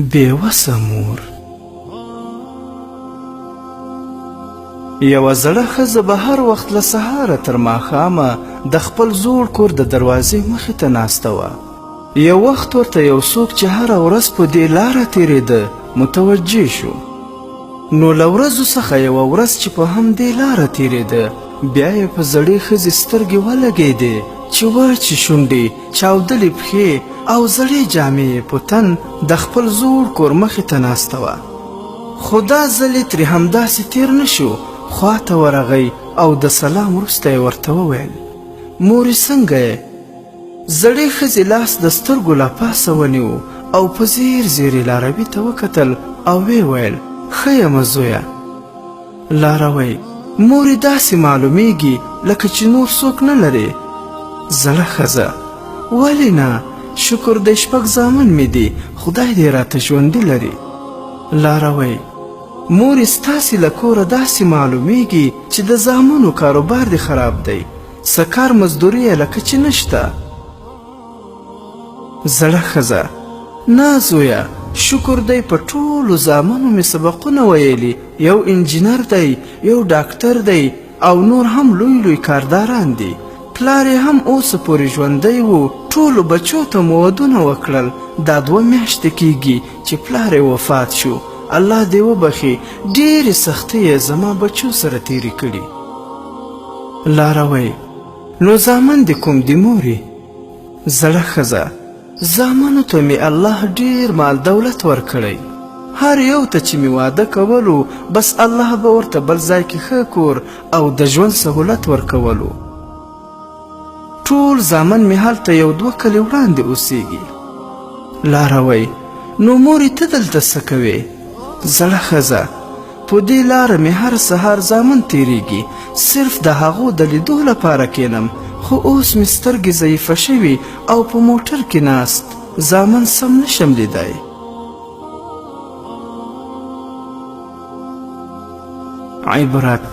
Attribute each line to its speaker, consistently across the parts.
Speaker 1: بېوسه مور. یوه زړه ښځه به هر وخت له سهاره تر ماښامه د خپل زوړ کور د دروازې مخې ته ناسته وه. یو وخت ورته یو څوک چې هره ورځ په دې لاره تېرېده متوجه شو. نو له ورځو څخه یوه ورځ چې په همدې لاره تېرېده بیا یې په زړې ښځې سترګې ولګېدې چې وچې شونډې، چاودلې پښې او زړې جامې یې په تن د خپل زوړ کور مخې ته ناسته وه. خو دا ځل یې ترې همداسې تېر نه شو، خواته ورغی او د سلام وروسته یې ورته وویل: مورې څنګه یې؟ زړې ښځې لاس د سترګو له پاسه ونیو او په زیر زیر یې لاروي ته وکتل او ویې ویل: ښه یمه زویه. لاروی: مورې داسې معلومیږي لکه چې نور څوک نه لرې. زړه ښځه: ولې نه؟ شکر دی 6 زامن مې دي، خدای دې راته ژوندي لري. لاروی: مورې ستاسې له کوره داسې معلومیږي چې د زامنو کاروبار دې خراب دی، څه کار مزدوري یې لکه چې نشته. زړه ښځه: نه زویه، شکر دی په ټولو زامنو مې سبقونه ویلي، یو انجینر دی، یو ډاکټر دی او نور هم لوی لوی کارداران دي. پلار یې هم اوسه پورې ژوندی و، ټولو بچو ته مو ودونه وکړل. دا 2 میاشتې کیږي چې پلار یې وفات شو. الله دې وبخي، ډېرې سختۍ یې زما بچو سره تېرې کړي. لاروی: نو زامن دې کوم دي مورې؟ زړه ښځه: زامنو ته مې الله ډېر مال دولت ورکړی، هر یو ته چې مې واده کولو بس الله به ورته بل ځای کې ښه کور او د ژوند سهولت ورکولو. ټول زامن مې هلته 1-2 کلي وړاندې اوسیږي. لاروی: نو مورې ته دلته څه کوې؟ زړه ښځه: په دې لاره مې هر سهار زامن تیریږي، صرف د هغو د لیدو لپاره کینم، خو اوس مې سترګې ضعیفه شوي او په موټر کې ناست زامن سم نشم لیدای. عبرت: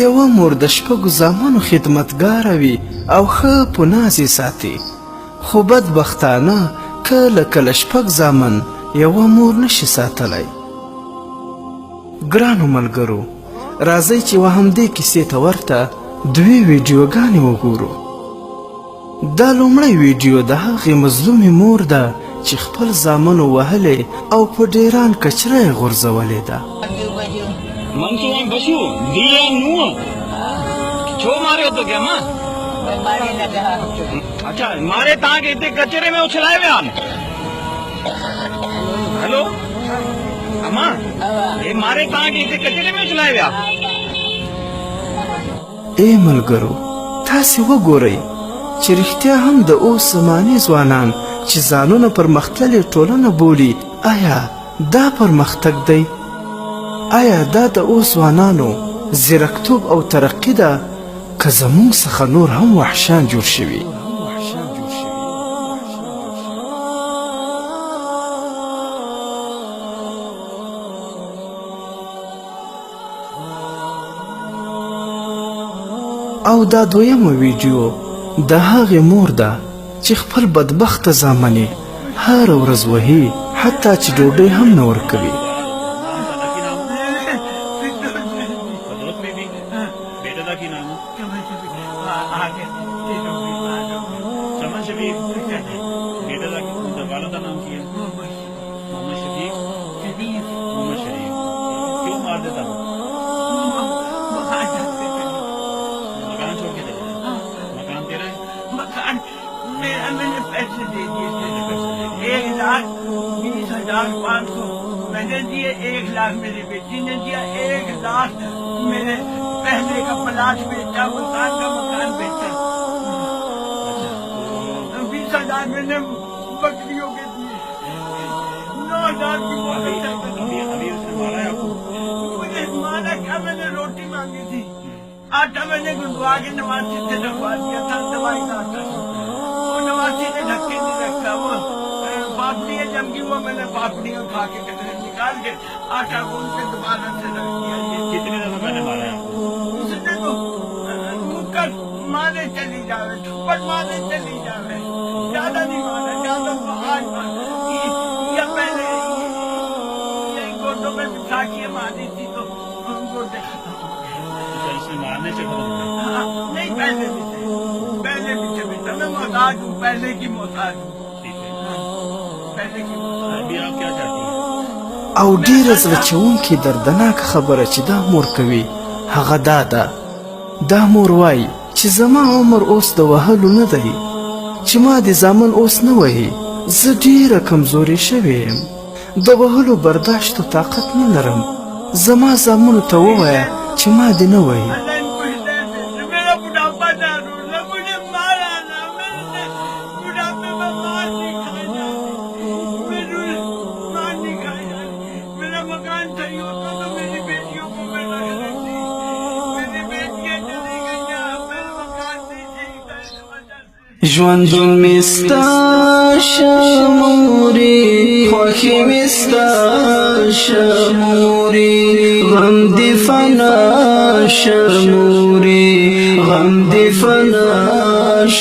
Speaker 1: یوه مور د 6 زامنو خدمتګاره وي او ښه په ناز یې ساتي، خو بدبختانه کله کله 6 زامن یوه مور نشي ساتلی. ګرانو ملګرو، راځئ چې همدې کیسې ته ورته 2 ویډیوګانې وګورو. دا لومړی ویډیو د هغې مظلومې مور ده چې خپل زامنو وهلې او په ډیران کچره یې غورځولې ده.
Speaker 2: मंसूबा बसू दिया नूह छो मारे हो तो क्या माँ मारे लगा। अच्छा मारे तां के इतने कचरे में उछलाए हुए आने। हेलो अम्मा, ये मारे तां के इतने कचरे में उछलाए हुए आप।
Speaker 1: ए मलګرو، تاسې وګورئ چې رښتیا هم د اوس زمانې ځوانان چې ځانونه پرمختللې ټولنه بولي، آیا دا پرمختګ دی؟ آیا دا د اوس ځوانانو زیرکتوب او ترقي ده که زموږ څخه نور هم وحشیان جوړ شوي؟ او دا 2مه ویډیو د هغې مور ده چې خپل بدبخته زامن یې هره ورځ وهي، حتی چې ډوډۍ هم نه ورکوي.
Speaker 3: मैंने पैसे दे दिए थे 1,20,500 मैंने दिए, 1 लाख मेरी बेटी ने दिया, 1 लाख मेरे पहले का प्लाट बेचा, मकान का मकान बेचा, 20,000 मैंने बकरियों के दिए, 9,000 की मुझे मारा क्या? मैंने रोटी मांगी थी, आटा मैंने गुंदवा के नवासी से रखवा दिया था, दवाई का आटा, वो नवासी ने ढक्के नहीं रखा, वो पापड़ियाँ जम गई, वो मैंने पापड़ियाँ खा के कचरे निकाल के आटा गूंद के दोबारा से रख दिया। ये
Speaker 2: कितने दफा मैंने मारा है?
Speaker 3: उसने तो मुक्कर मारे चली जावे, थप्पड़ मारे चली जावे, ज्यादा नहीं मारा, ज्यादा आज मारा, या पहले लाठियां मारी थी तो गोडे खत्म हो गए।
Speaker 2: इसमें मारने से खत्म हो गया।
Speaker 3: हाँ, नहीं पहले भी थे बेटा मैं मोहताज हूँ, पहले की मोहताज हूँ।
Speaker 2: ठीक है।
Speaker 3: पहले की मोहताज।
Speaker 2: अभी आप क्या चाहती हैं?
Speaker 1: او ډیره زړه چونکې دردناک خبره چې دا مور کوي هغه دا ده. دا مور وایي چې زما عمر اوس د وهلو نه دی، چې ما د زامن اوس نه وهي، زه ډیره کمزورې شوې یم، د وهلو برداشت او طاقت نه لرم. زما زامنو ته ووایه چې ما دې نه وهي.
Speaker 3: अल्लाह इनको हिदायत दे। मेरा बुढ़ापा ना रोना, मुझे मारा ना, मैंने बुढ़ापे में मार नहीं खाई जाती, मेरी मार नहीं खाई जाती। मेरा मकान सही होता तो मेरी बेटियों को मैं रख लेती। मेरी बेटियां चली गई, मेरा मकान नहीं सही था इस वजह से।
Speaker 1: ژوندون می ستا شموري، خوښي می ستا شموري، غم دی فنا شموري، غم دی فنا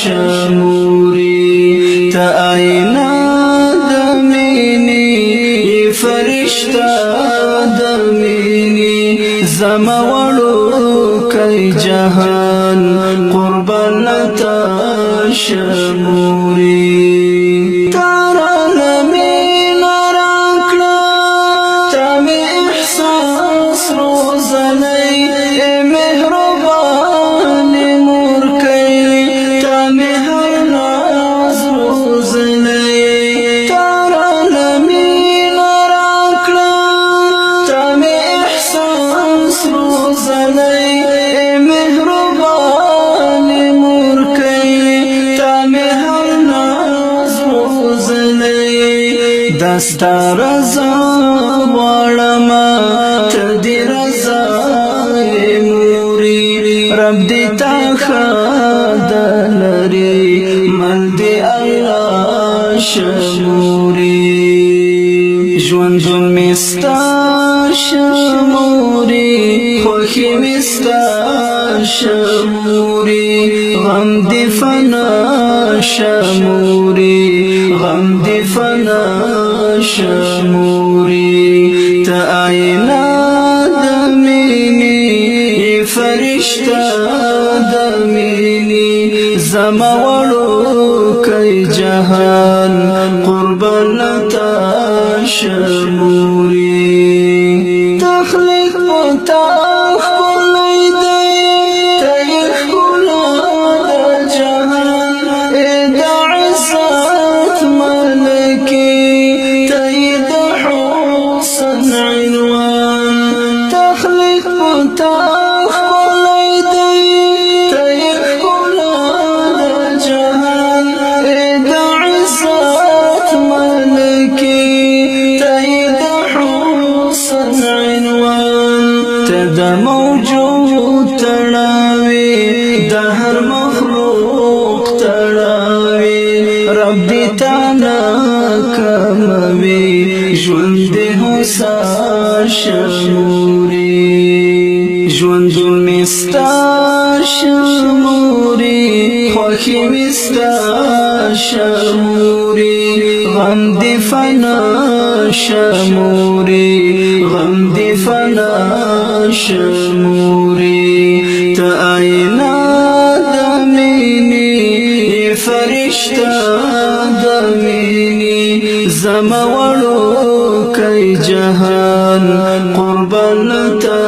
Speaker 1: شموري. تا آئینه د مینې فرشته د مینې، زما وړوکی جهان قربان تا شموري. تارا لمینه راکړه تا مې احساس روزنی، ای مهربانې مور کوي تا مې هر ناز روزنی. تارا لمینه راکړه تا مې احساس روزنی، ای مهربانې مور کوي تا مې هر ناز روزنی. دستا رضا غواړمه ته دې رضا یې موري، رب دې تا ښه دلري، مل دې الله شموري. ژوندون می ستا شموري، خوښي می ستا شموري، غم دې فنا شموري، غم دې فنا شموري. ته آئینه د مینې فرشته د مینې، زما وړوکی جهان قربان تا شموري. تخلیق پتا ښکلی دی، ته یې ښکلا د جهان، ای د عزت ملکې ته یې د حسن عنوان. تخلیق پتا ښکلی دی، ته یې ښکلا د جهان، ای د عزت ملکې ته یې د حسن عنوان. ته د موجود تړاوې د هر مخلوق تړاوې، رب دې تا نه کموي، ژوند دې هوسا شموري. ژوندون می ستا شموري، خوښي می ستا شموري، غم دې فنا شموري، غم دې فنا شموري. ته آئینه د مینې فرشته د مینې، زما وړوکی جهان قربان تا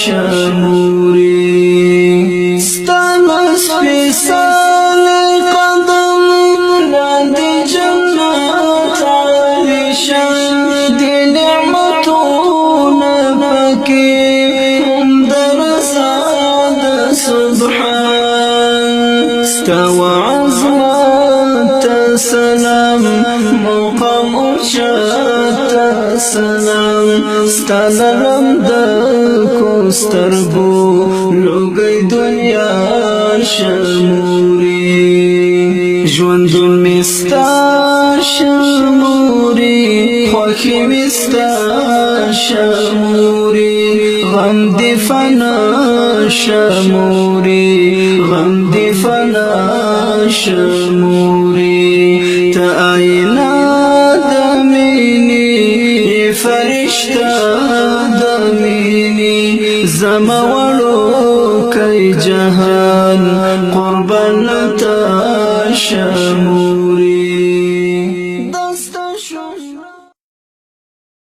Speaker 1: شموري. ستا سپېڅلی قدم لاندې جنت عالیشان، دې نعمتونه پکې هم د رضا د سبحان. ستا وعظمت سلام، مقام اوچت سلام، ستا نرم د کوسترګو لوګی دنیا شموري. ژوندون می ستا شموري، خوښي می ستا شموري، غم دې فنا شموري، غم دې فنا شموري. ته آئینه د مینې فرشتہ د مینې زما وړوکی جهان قربان تا شموري